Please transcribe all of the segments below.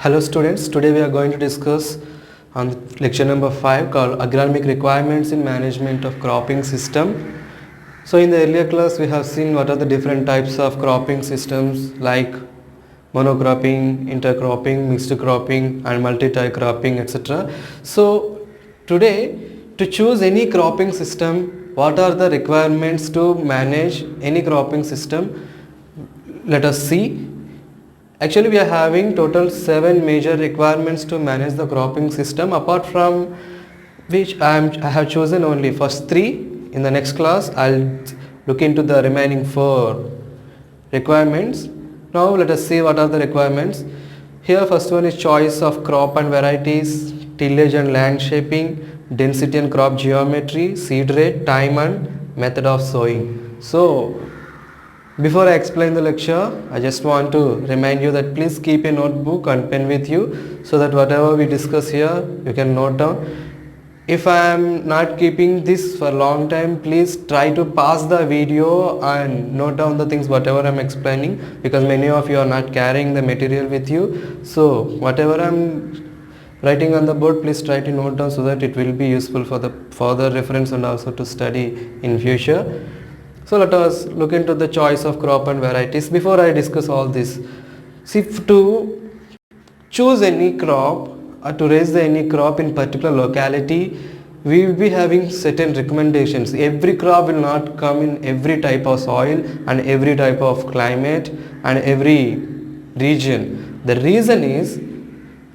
Hello students, today we are going to discuss on lecture number 5 called Agronomic Requirements in Management of Cropping System. So in the earlier class we have seen what are the different types of cropping systems like monocropping, intercropping, mixed cropping and multi-type cropping, etc. So today, to choose any cropping system, what are the requirements to manage any cropping system? Let us see. Actually, we are having total 7 major requirements to manage the cropping system, apart from which I have chosen only first 3. In the next class, I'll look into the remaining 4 requirements. Now let us see what are the requirements. Here first one is choice of crop and varieties, tillage and land shaping, density and crop geometry, seed rate, time and method of sowing. So before I explain the lecture, I just want to remind you that please keep a notebook and pen with you so that whatever we discuss here you can note down. If I am not keeping this for a long time, please try to pause the video and note down the things whatever I am explaining, because many of you are not carrying the material with you. So whatever I am writing on the board, please try to note down so that it will be useful for the further reference and also to study in future. So let us look into the choice of crop and varieties. Before I discuss all this, see, to choose any crop or to raise any crop in particular locality, we will be having certain recommendations. Every crop will not come in every type of soil and every type of climate and every region. The reason is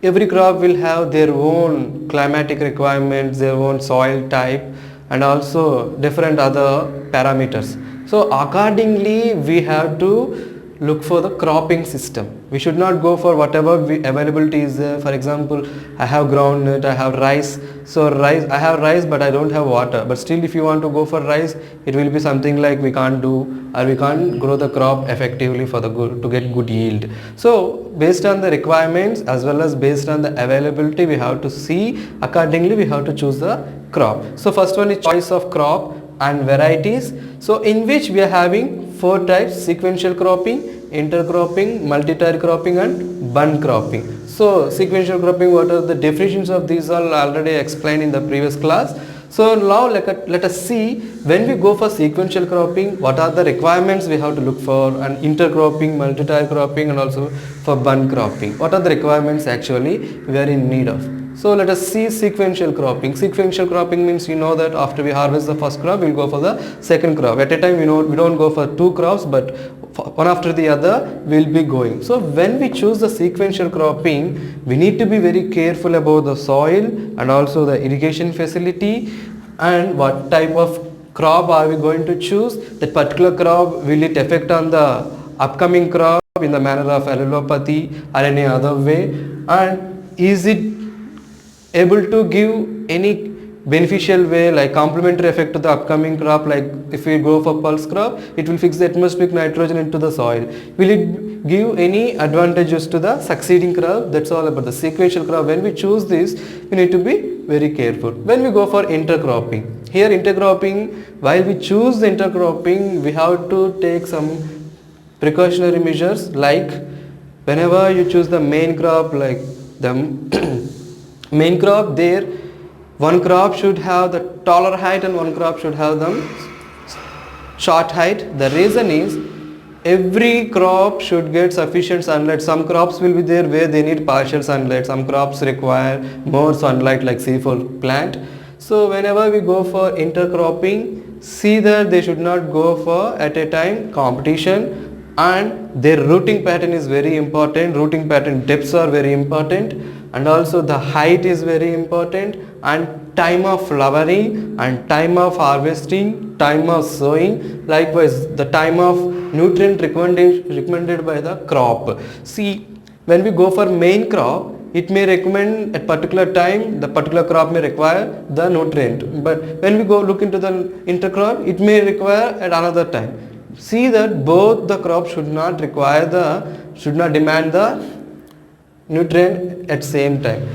every crop will have their own climatic requirements, their own soil type and also different other parameters. So accordingly we have to look for the cropping system. We should not go for whatever availability is there. For example, I have groundnut, I have rice. So I have rice but I don't have water. But still if you want to go for rice, it will be something like we can't do, or we can't grow the crop effectively for the to get good yield. So based on the requirements as well as based on the availability, we have to see accordingly we have to choose the crop. So first one is choice of crop and varieties. So in which we are having 4 types: sequential cropping, intercropping, multi-tier cropping and bund cropping. So sequential cropping, what are the definitions of these are already explained in the previous class. So now let us see, when we go for sequential cropping, what are the requirements we have to look for, and intercropping, multi-tier cropping and also for bund cropping. What are the requirements actually we are in need of? So let us see sequential cropping. Sequential cropping means you know that after we harvest the first crop, we will go for the second crop. At a time we don't go for 2 crops, but one after the other we will be going. So when we choose the sequential cropping, we need to be very careful about the soil and also the irrigation facility and what type of crop are we going to choose. That particular crop, will it affect on the upcoming crop in the manner of allelopathy or any other way, and is it able to give any beneficial way like complementary effect to the upcoming crop. Like if we go for pulse crop, it will fix the atmospheric nitrogen into the soil. Will it give any advantages to the succeeding crop? That's all about the sequential crop. When we choose this, we need to be very careful. When we go for intercropping, here intercropping, while we choose the intercropping, we have to take some precautionary measures, like whenever you choose the main crop, like the main crop, there one crop should have the taller height and one crop should have the short height. The reason is every crop should get sufficient sunlight. Some crops will be there where they need partial sunlight. Some crops require more sunlight like C4 plant. So whenever we go for intercropping, see that they should not go for at a time competition, and their rooting pattern is very important. Rooting pattern depths are very important, and also the height is very important, and time of flowering and time of harvesting, time of sowing, likewise the time of nutrient recommended by the crop. See, when we go for main crop, it may recommend at particular time, the particular crop may require the nutrient, but when we go look into the intercrop, it may require at another time. See that both the crops should not demand the nutrient at same time.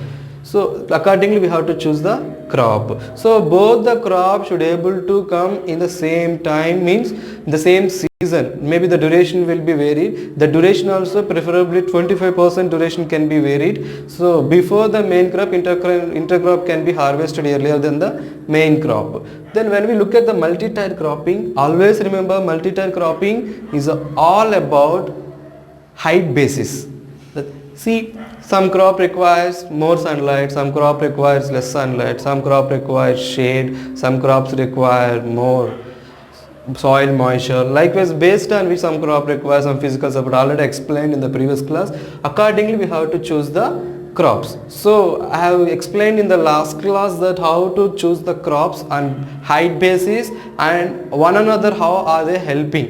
So accordingly we have to choose the crop. So both the crop should able to come in the same time, means the same season. Maybe the duration will be varied. The duration also preferably 25% duration can be varied. So before the main crop, intercrop can be harvested earlier than the main crop. Then when we look at the multi-tier cropping, always remember multi-tier cropping is all about height basis. See, some crop requires more sunlight, some crop requires less sunlight, some crop requires shade, some crops require more soil moisture. Likewise, based on which some crop requires some physical support, already explained in the previous class. Accordingly, we have to choose the crops. So I have explained in the last class that how to choose the crops on height basis and one another, how are they helping.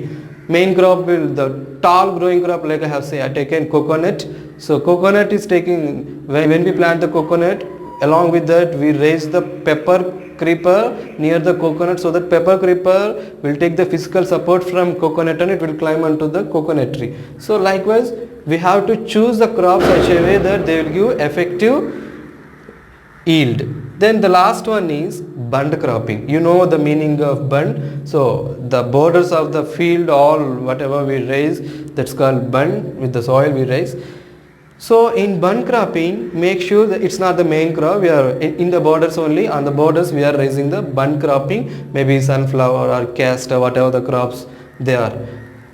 Main crop will, the tall growing crop, like I have say, I taken coconut. So coconut is taking, when we plant the coconut, along with that we raise the pepper creeper near the coconut, so that pepper creeper will take the physical support from coconut and it will climb onto the coconut tree. So likewise, we have to choose the crop such a way that they will give effective yield. Then the last one is bund cropping. You know the meaning of bund. So the borders of the field, all whatever we raise, that's called bund. With the soil we raise. So in bund cropping, make sure that it's not the main crop. We are in the borders only. On the borders we are raising the bund cropping, maybe sunflower or castor, whatever the crops they are.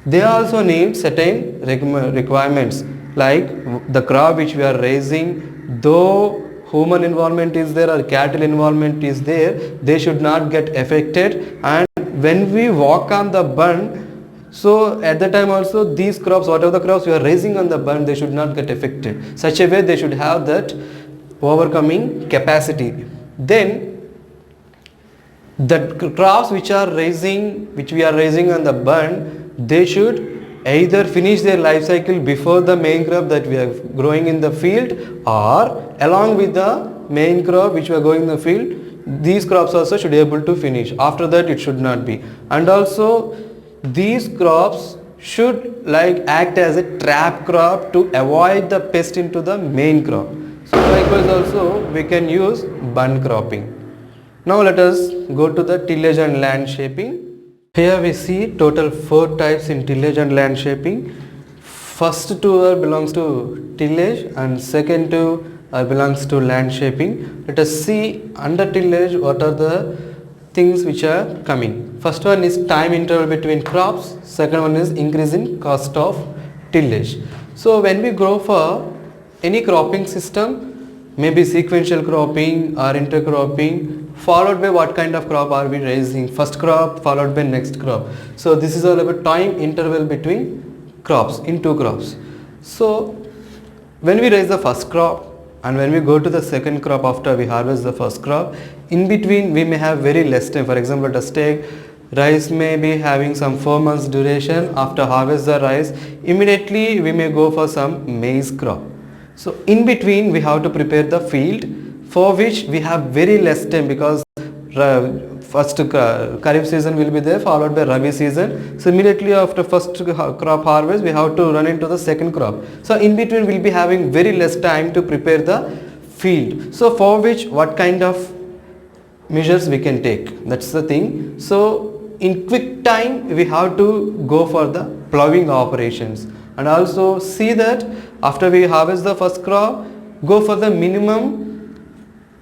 They also need certain requirements, like the crop which we are raising, though human involvement is there or cattle involvement is there, they should not get affected. And when we walk on the bund, so at the time also these crops, whatever the crops we are raising on the bund, they should not get affected. Such a way they should have that overcoming capacity. Then the crops which we are raising on the bund, they should either finish their life cycle before the main crop that we are growing in the field, or along with the main crop which we are growing in the field, these crops also should be able to finish. After that it should not be. And also these crops should like act as a trap crop to avoid the pest into the main crop. So likewise also we can use bund cropping. Now let us go to the tillage and land shaping. Here we see total 4 types in tillage and land shaping. First 2 belongs to tillage and second 2 belongs to land shaping. Let us see under tillage what are the things which are coming. First one is time interval between crops. Second one is increase in cost of tillage. So when we go for any cropping system, maybe sequential cropping or intercropping, followed by what kind of crop are we raising? First crop followed by next crop. So this is all about time interval between crops in 2 crops. So when we raise the first crop and when we go to the second crop after we harvest the first crop, in between we may have very less time. For example, let us take rice may be having some 4 months duration. After harvest the rice, immediately we may go for some maize crop. So in between we have to prepare the field, for which we have very less time, because first Kharif season will be there followed by Rabi season. So immediately after first crop harvest we have to run into the second crop. So in between we will be having very less time to prepare the field. So for which what kind of measures we can take, that's the thing. So in quick time we have to go for the ploughing operations, and also see that after we harvest the first crop, go for the minimum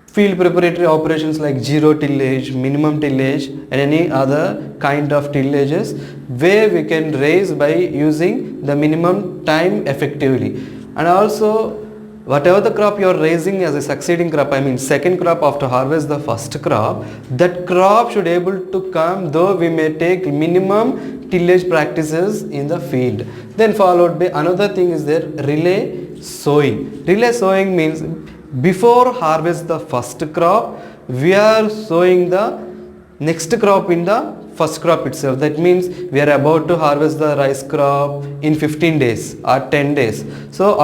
field preparatory operations like zero tillage, minimum tillage and any other kind of tillages where we can raise by using the minimum time effectively. And also whatever the crop you are raising as a succeeding crop, I mean second crop after harvest the first crop, that crop should able to come, though we may take minimum tillage practices in the field. Then followed by another thing is there, relay sowing. Relay sowing means before harvest the first crop, we are sowing the next crop in the first crop itself. That means we are about to harvest the rice crop in 15 days or 10 days. So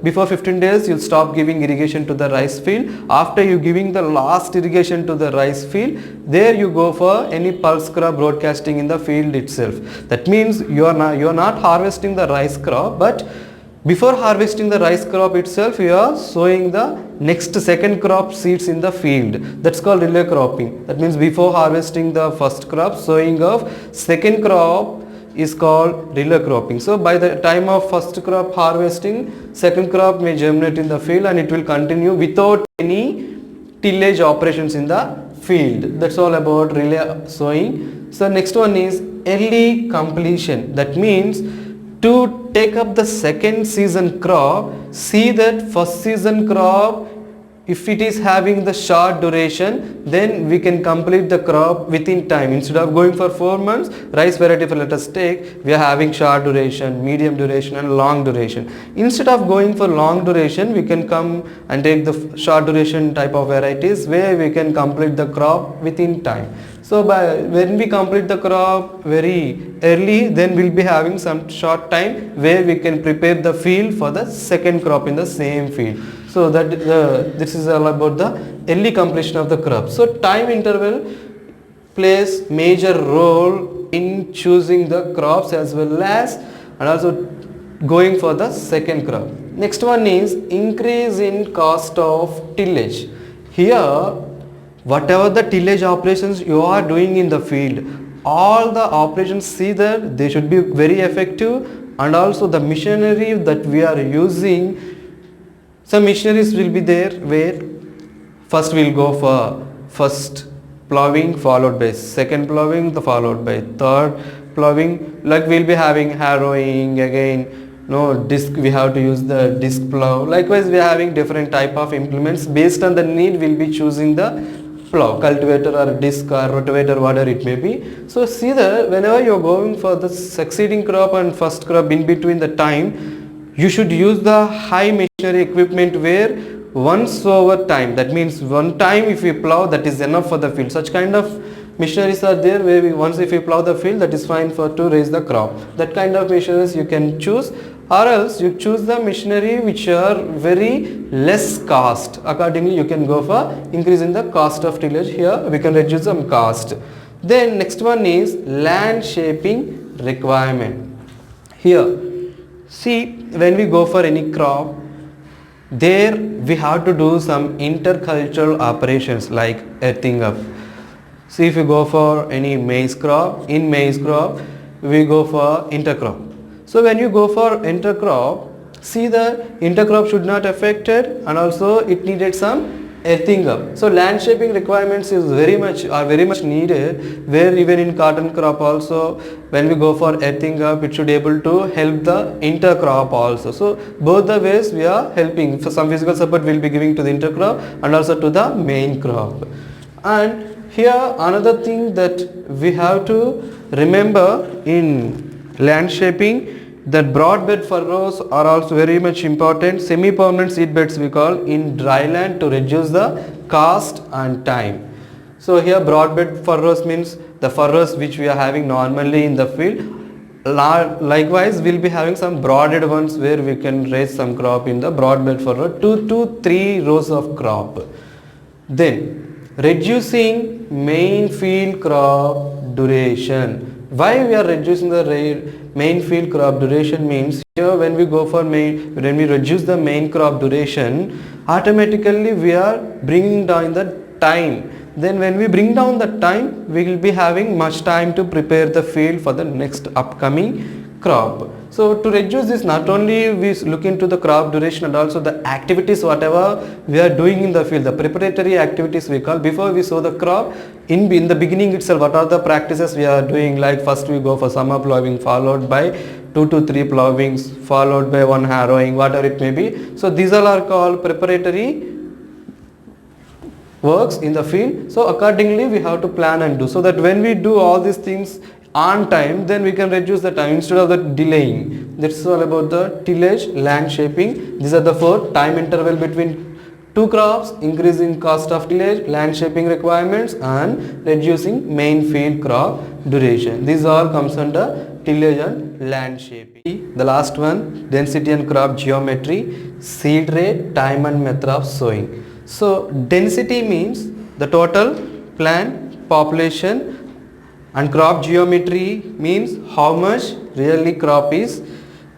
before 15 days you'll stop giving irrigation to the rice field. After you giving the last irrigation to the rice field, there you go for any pulse crop broadcasting in the field itself. That means you are not harvesting the rice crop, but before harvesting the rice crop itself, you are sowing the next second crop seeds in the field. That's called relay cropping. That means before harvesting the first crop, sowing of second crop is called relay cropping. So by the time of first crop harvesting, second crop may germinate in the field and it will continue without any tillage operations in the field. That's all about relay sowing. So next one is early completion. That means to take up the second season crop, see that first season crop, if it is having the short duration, then we can complete the crop within time. Instead of going for 4 months, rice variety, for let us take, we are having short duration, medium duration and long duration. Instead of going for long duration, we can come and take the short duration type of varieties where we can complete the crop within time. So when we complete the crop very early, then we'll be having some short time where we can prepare the field for the second crop in the same field. So this is all about the early completion of the crop. So time interval plays major role in choosing the crops as well as and also going for the second crop. Next one is increase in cost of tillage. Here, whatever the tillage operations you are doing in the field, all the operations, see that they should be very effective, and also the machinery that we are using, some machineries will be there where first we'll go for first ploughing followed by second ploughing followed by third ploughing, like we'll be having harrowing again, disc, we have to use the disc plough. Likewise we are having different type of implements. Based on the need we'll be choosing the plough, cultivator or disc or rotavator, whatever it may be. So see that whenever you're going for the succeeding crop and first crop, in between the time you should use the high machinery equipment where once over time, that means one time if we plough, that is enough for the field. Such kind of machineries are there where once if we plough the field, that is fine for to raise the crop. That kind of machineries you can choose, or else you choose the machinery which are very less cost. Accordingly you can go for increase in the cost of tillage. Here we can reduce some cost. Then next one is land shaping requirement. Here see, when we go for any crop, there we have to do some intercultural operations like earthing up. See, if you go for any maize crop, in maize crop we go for intercrop. So when you go for intercrop, see the intercrop should not affect it, and also it needed some earthing up. So land shaping requirements is very much needed, where even in cotton crop also when we go for earthing up, it should able to help the intercrop also. So both the ways we are helping. For some physical support we will be giving to the intercrop and also to the main crop. And here another thing that we have to remember in land shaping, that broad bed furrows are also very much important. Semi-permanent seed beds we call in dry land to reduce the cost and time. So here broad bed furrows means the furrows which we are having normally in the field. Likewise we'll be having some broaded ones where we can raise some crop in the broad bed furrow, 2 to 3 rows of crop. Then reducing main field crop duration. Why we are reducing the main field crop duration means, here when we go for when we reduce the main crop duration, automatically we are bringing down the time. Then when we bring down the time, we will be having much time to prepare the field for the next upcoming crop. So to reduce this, not only we look into the crop duration and also the activities whatever we are doing in the field, the preparatory activities we call, before we sow the crop, in the beginning itself what are the practices we are doing, like first we go for summer ploughing followed by 2 to 3 ploughings followed by 1 harrowing, whatever it may be. So these all are called preparatory works in the field. So accordingly we have to plan and do, so that when we do all these things on time, then we can reduce the time instead of the delaying. That's all about the tillage, land shaping. These are the 4: time interval between 2 crops, increasing cost of tillage, land shaping requirements, and reducing main field crop duration. These all comes under tillage and land shaping. The last one, density and crop geometry, seed rate, time and method of sowing. So density means the total plant population, and crop geometry means how much really crop is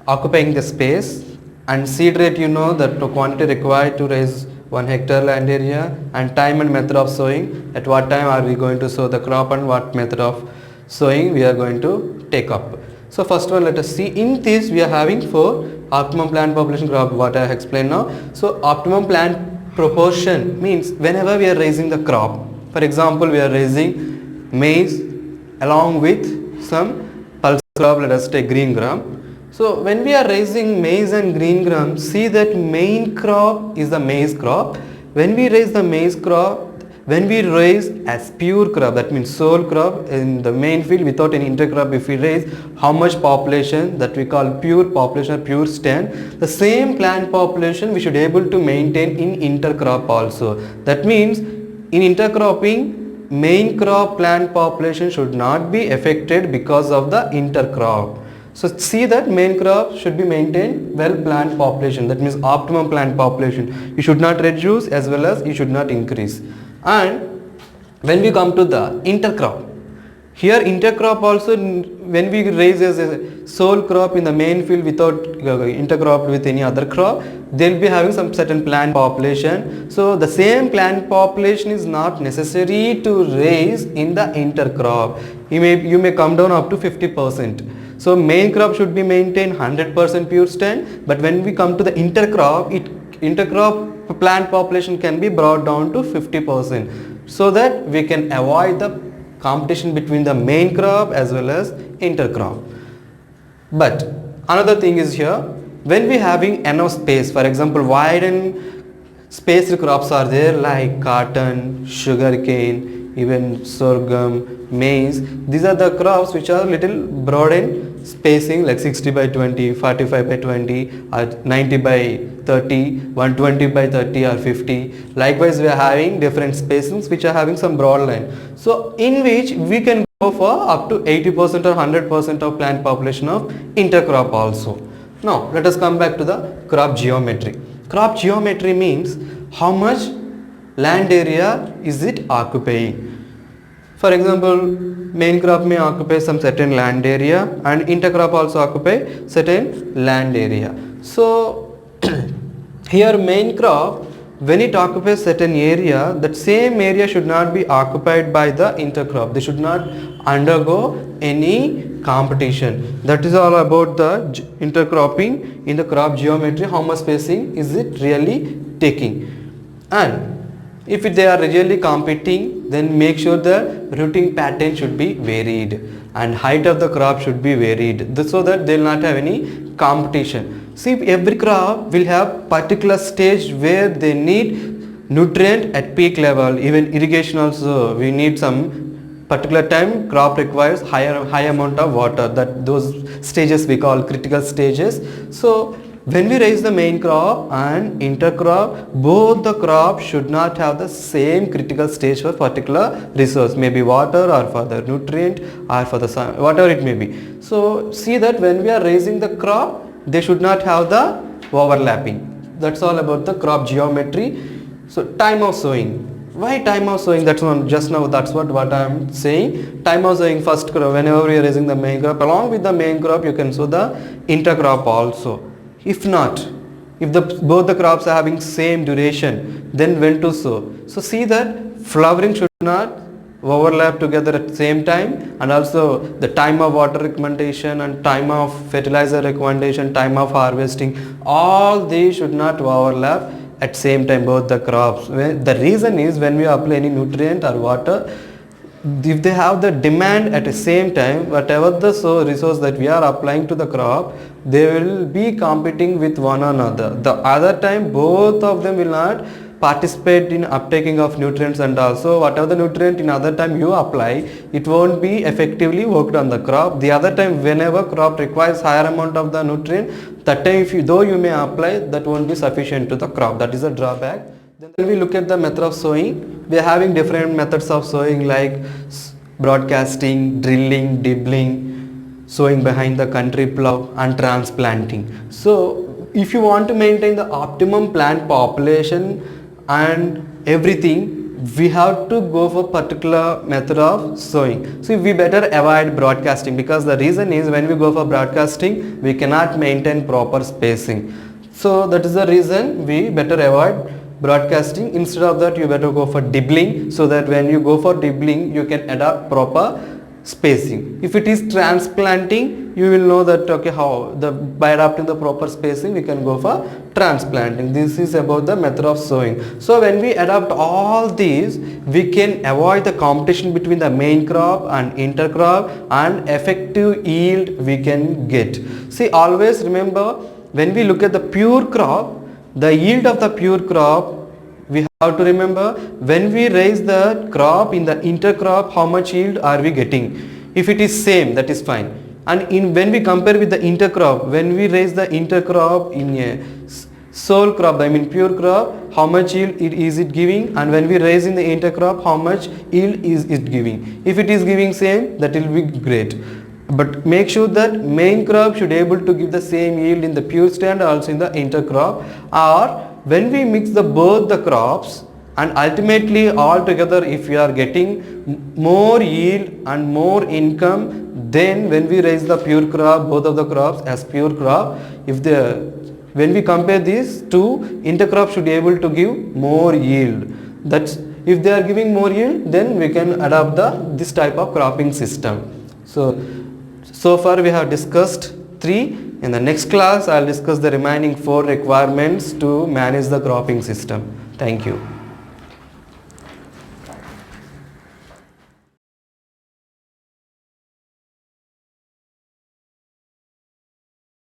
occupying the space, and seed rate, you know, that the quantity required to raise 1 hectare land area, and time and method of sowing. At what time are we going to sow the crop and what method of sowing we are going to take up. So first one, let us see. In this we are having 4 optimum plant population crop, what I have explained now. So optimum plant proportion means whenever we are raising the crop, for example we are raising maize along with some pulse crop, let us take green gram. So when we are raising maize and green gram, see that main crop is the maize crop. When we raise the maize crop, when we raise as pure crop, that means sole crop in the main field without any intercrop, if we raise how much population, that we call pure population or pure stand, the same plant population we should able to maintain in intercrop also. That means in intercropping, main crop plant population should not be affected because of the intercrop. So see that main crop should be maintained well plant population, that means optimum plant population. You should not reduce as well as you should not increase. And when we come to the intercrop, here intercrop also, when we raise as a sole crop in the main field without intercropped with any other crop, they will be having some certain plant population. So the same plant population is not necessary to raise in the intercrop. You may come down up to 50%. So main crop should be maintained 100% pure stand, but when we come to the intercrop, intercrop plant population can be brought down to 50%, so that we can avoid the competition between the main crop as well as intercrop. But another thing is here, when we having enough space, for example wide and spaced crops are there like cotton, sugarcane, even sorghum, maize. These are the crops which are little broad in spacing, like 60 by 20, 45 by 20, or 90 by 30, 120 by 30 or 50. Likewise we are having different spacings which are having some broad line. So in which we can go for up to 80% or 100% of plant population of intercrop also. Now let us come back to the crop geometry. Crop geometry means how much land area is it occupying. For example, main crop may occupy some certain land area and intercrop also occupy certain land area. So here main crop, when it occupies certain area, that same area should not be occupied by the intercrop. They should not undergo any competition. That is all about the intercropping in the crop geometry. How much spacing is it really taking? And if they are really competing, then make sure the rooting pattern should be varied and height of the crop should be varied, so that they will not have any competition. See, every crop will have particular stage where they need nutrient at peak level. Even irrigation also, we need some particular time crop requires high amount of water. That those stages we call critical stages. So when we raise the main crop and intercrop, both the crops should not have the same critical stage for particular resource, maybe water or for the nutrient or for the sun, whatever it may be. So see that when we are raising the crop, they should not have the overlapping. That's all about the crop geometry. So time of sowing. Why time of sowing? That's one just now. That's what I am saying. Time of sowing, first crop. Whenever we are raising the main crop, along with the main crop, you can sow the intercrop also. If not, if both the crops are having same duration, then when to sow? So see that flowering should not overlap together at the same time, and also the time of water recommendation and time of fertilizer recommendation, time of harvesting, all these should not overlap at same time, both the crops. The reason is when we apply any nutrient or water, if they have the demand at the same time, whatever the resource that we are applying to the crop, they will be competing with one another. The other time both of them will not participate in uptaking of nutrients, and also whatever the nutrient in other time you apply, it won't be effectively worked on the crop. The other time whenever crop requires higher amount of the nutrient, that time though you may apply, that won't be sufficient to the crop. That is a drawback. Then when we look at the method of sowing, we are having different methods of sowing like broadcasting, drilling, dibbling, sowing behind the country plow, and transplanting. So if you want to maintain the optimum plant population and everything, we have to go for particular method of sowing. So we better avoid broadcasting, because the reason is when we go for broadcasting, we cannot maintain proper spacing. So that is the reason we better avoid broadcasting. Instead of that, you better go for dibbling, so that when you go for dibbling, you can adopt proper spacing. If it is transplanting, you will know that okay, how by adapting the proper spacing we can go for transplanting. This is about the method of sowing. So when we adopt all these, we can avoid the competition between the main crop and intercrop, and effective yield we can get. See, always remember, when we look at the pure crop, the yield of the pure crop, we have to remember, when we raise the crop in the intercrop, how much yield are we getting? If it is same, that is fine. And when we compare with the intercrop, when we raise the intercrop in a sole crop, I mean pure crop, how much yield is it giving? And when we raise in the intercrop, how much yield is it giving? If it is giving same, that will be great. But make sure that main crop should able to give the same yield in the pure stand, also in the intercrop. Or when we mix both the crops, and ultimately all together, if we are getting more yield and more income, then when we raise the pure crop, both of the crops as pure crop, when we compare these two, intercrop should be able to give more yield. That's if they are giving more yield, then we can adopt this type of cropping system. So far we have discussed 3. In the next class, I will discuss the remaining 4 requirements to manage the cropping system. Thank you.